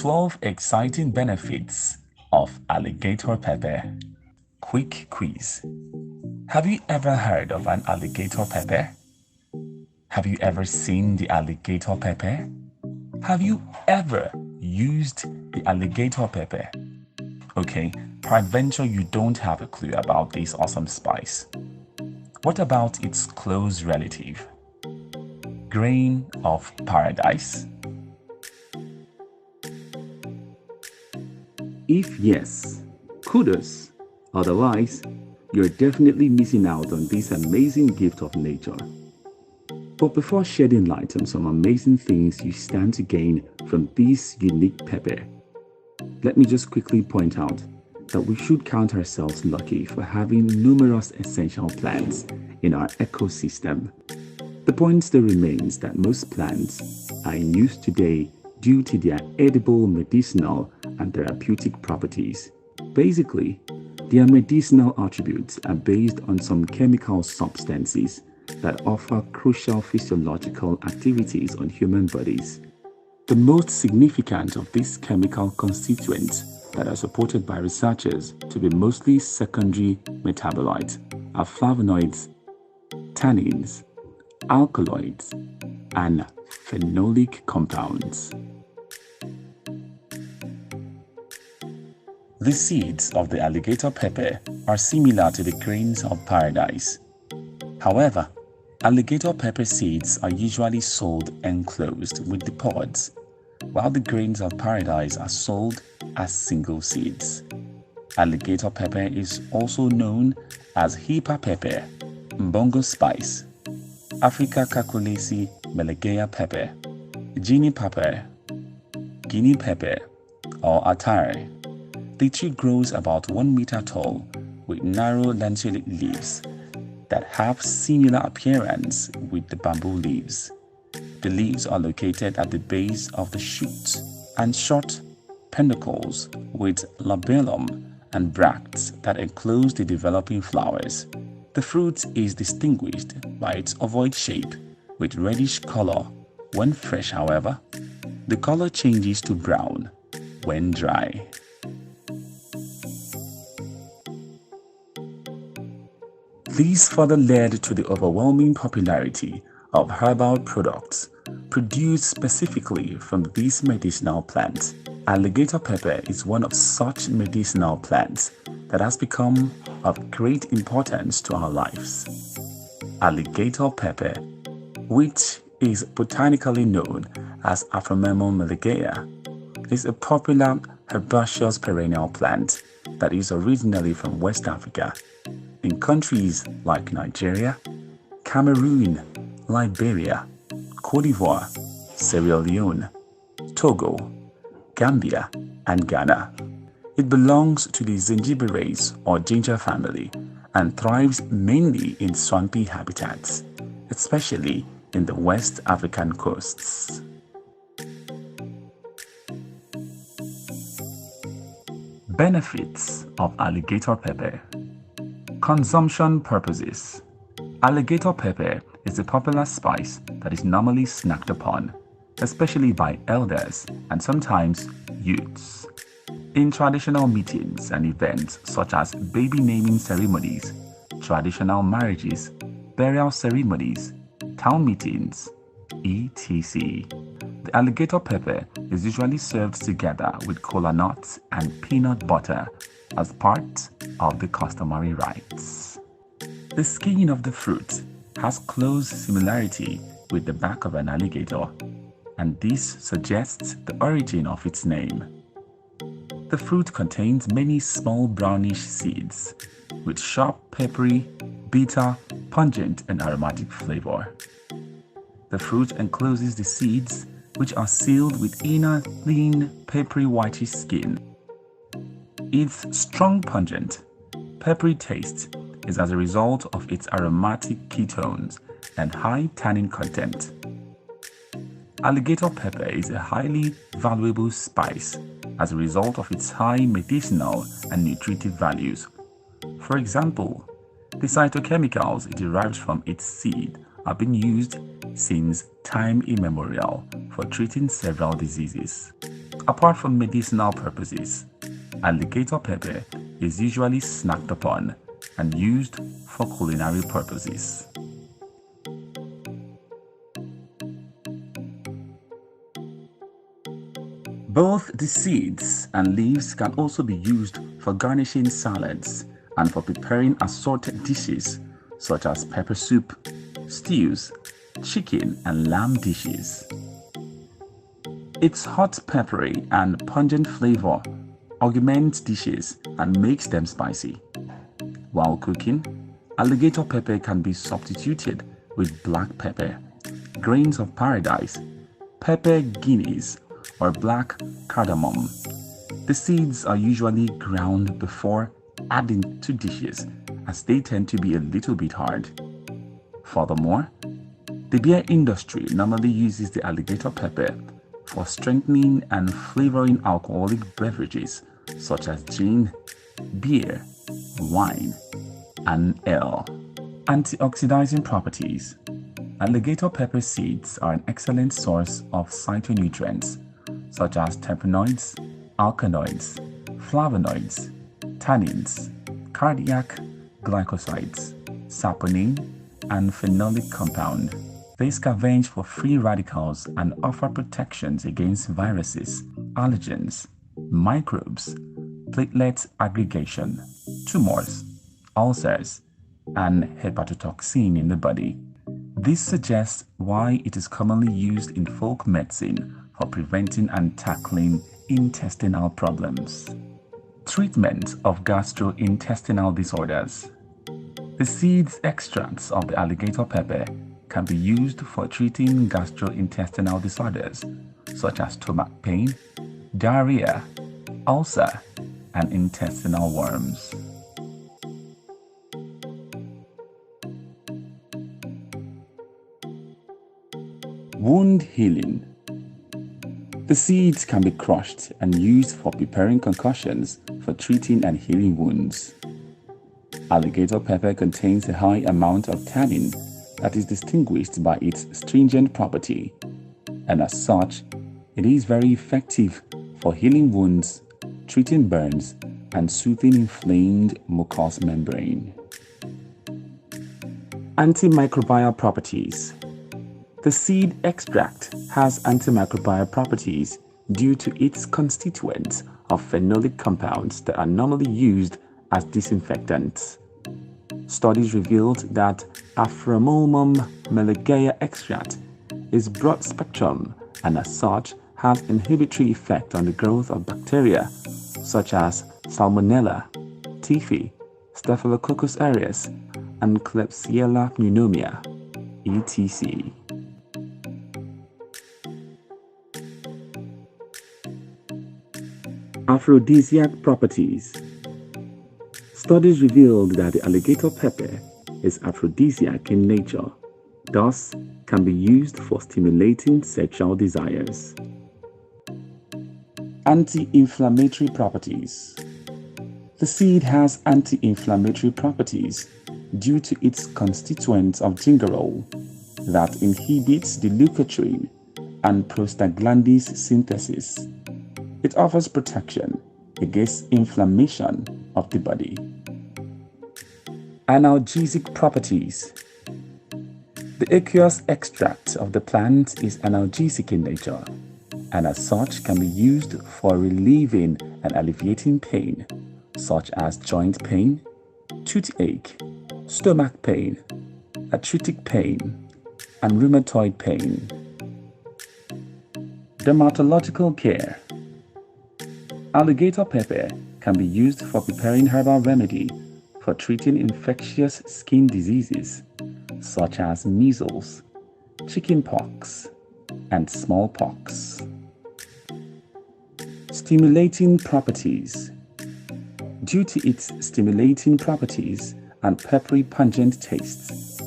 12 exciting benefits of alligator pepper. Quick quiz. Have you ever heard of an alligator pepper? Have you ever seen the alligator pepper? Have you ever used the alligator pepper? Okay, peradventure you don't have a clue about this awesome spice. What about its close relative, grain of paradise? If yes, kudos. Otherwise, you're definitely missing out on this amazing gift of nature. But before shedding light on some amazing things you stand to gain from this unique pepper, let me just quickly point out that we should count ourselves lucky for having numerous essential plants in our ecosystem. The point still remains that most plants are in use today due to their edible, medicinal, and therapeutic properties. Basically, their medicinal attributes are based on some chemical substances that offer crucial physiological activities on human bodies. The most significant of these chemical constituents that are supported by researchers to be mostly secondary metabolites are flavonoids, tannins, alkaloids, and phenolic compounds. The seeds of the alligator pepper are similar to the grains of paradise. However, alligator pepper seeds are usually sold enclosed with the pods, while the grains of paradise are sold as single seeds. Alligator pepper is also known as Hipa pepper, Mbongo spice, Africa caculacea melegea pepper, Guinea pepper, Guinea pepper, or Atare. The tree grows about 1 meter tall with narrow lanceolate leaves that have similar appearance with the bamboo leaves. The leaves are located at the base of the shoot and short peduncles with labellum and bracts that enclose the developing flowers. The fruit is distinguished by its ovoid shape with reddish color when fresh. However, the color changes to brown when dry. This further led to the overwhelming popularity of herbal products produced specifically from these medicinal plants. Alligator pepper is one of such medicinal plants that has become of great importance to our lives. Alligator pepper, which is botanically known as Aphromemon melegea, is a popular herbaceous perennial plant that is originally from West Africa. In countries like Nigeria, Cameroon, Liberia, Cote d'Ivoire, Sierra Leone, Togo, Gambia, and Ghana. It belongs to the Zingiberaceae or ginger family and thrives mainly in swampy habitats, especially in the West African coasts. Benefits of alligator pepper. Consumption purposes. Alligator pepper is a popular spice that is normally snacked upon, especially by elders and sometimes youths. In traditional meetings and events such as baby naming ceremonies, traditional marriages, burial ceremonies, town meetings, etc. The alligator pepper is usually served together with kola nuts and peanut butter as part of the customary rites. The skin of the fruit has close similarity with the back of an alligator, and this suggests the origin of its name. The fruit contains many small brownish seeds with sharp, peppery, bitter, pungent, and aromatic flavor. The fruit encloses the seeds, which are sealed with inner, thin, peppery whitish skin. Its strong, pungent, peppery taste is as a result of its aromatic ketones and high tannin content. Alligator pepper is a highly valuable spice as a result of its high medicinal and nutritive values. For example, the phytochemicals it derives from its seed have been used since time immemorial for treating several diseases. Apart from medicinal purposes, alligator pepper is usually snacked upon and used for culinary purposes. Both the seeds and leaves can also be used for garnishing salads and for preparing assorted dishes such as pepper soup, stews, chicken and lamb dishes. Its hot, peppery and pungent flavor augments dishes and makes them spicy. While cooking, alligator pepper can be substituted with black pepper, grains of paradise, pepper guineas, or black cardamom. The seeds are usually ground before adding to dishes as they tend to be a little bit hard. Furthermore, the beer industry normally uses the alligator pepper for strengthening and flavoring alcoholic beverages such as gin, beer, wine, and ale. Antioxidizing properties. Alligator pepper seeds are an excellent source of phytonutrients such as terpenoids, alkaloids, flavonoids, tannins, cardiac glycosides, saponin, and phenolic compound. They scavenge for free radicals and offer protections against viruses, allergens, microbes, platelet aggregation, tumors, ulcers, and hepatotoxin in the body. This suggests why it is commonly used in folk medicine for preventing and tackling intestinal problems. Treatment of gastrointestinal disorders. The seeds extracts of the alligator pepper can be used for treating gastrointestinal disorders such as stomach pain, diarrhea, ulcer, and intestinal worms. Wound healing. The seeds can be crushed and used for preparing concoctions for treating and healing wounds. Alligator pepper contains a high amount of tannin that is distinguished by its stringent property, and as such, it is very effective for healing wounds, treating burns, and soothing inflamed mucous membrane. Antimicrobial properties. The seed extract has antimicrobial properties due to its constituents of phenolic compounds that are normally used as disinfectants. Studies revealed that Aphromomum melegea extract is broad spectrum and as such has inhibitory effect on the growth of bacteria such as Salmonella, Typhi, Staphylococcus aureus, and Klebsiella pneumoniae, etc. Aphrodisiac properties. Studies revealed that the alligator pepper is aphrodisiac in nature, thus can be used for stimulating sexual desires. Anti-inflammatory properties. The seed has anti-inflammatory properties due to its constituents of gingerol that inhibits the leukotriene and prostaglandins synthesis. It offers protection against inflammation of the body. Analgesic properties. The aqueous extract of the plant is analgesic in nature and as such can be used for relieving and alleviating pain such as joint pain, toothache, stomach pain, arthritic pain, and rheumatoid pain. Dermatological care. Alligator pepper can be used for preparing herbal remedy for treating infectious skin diseases such as measles, chickenpox, and smallpox. Stimulating properties. Due to its stimulating properties and peppery pungent tastes,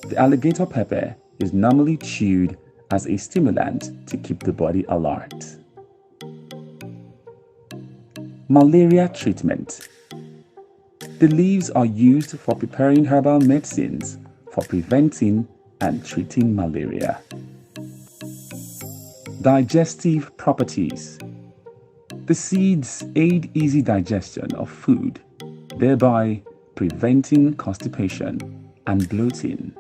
the alligator pepper is normally chewed as a stimulant to keep the body alert. Malaria treatment. The leaves are used for preparing herbal medicines for preventing and treating malaria. Digestive properties. The seeds aid easy digestion of food, thereby preventing constipation and bloating.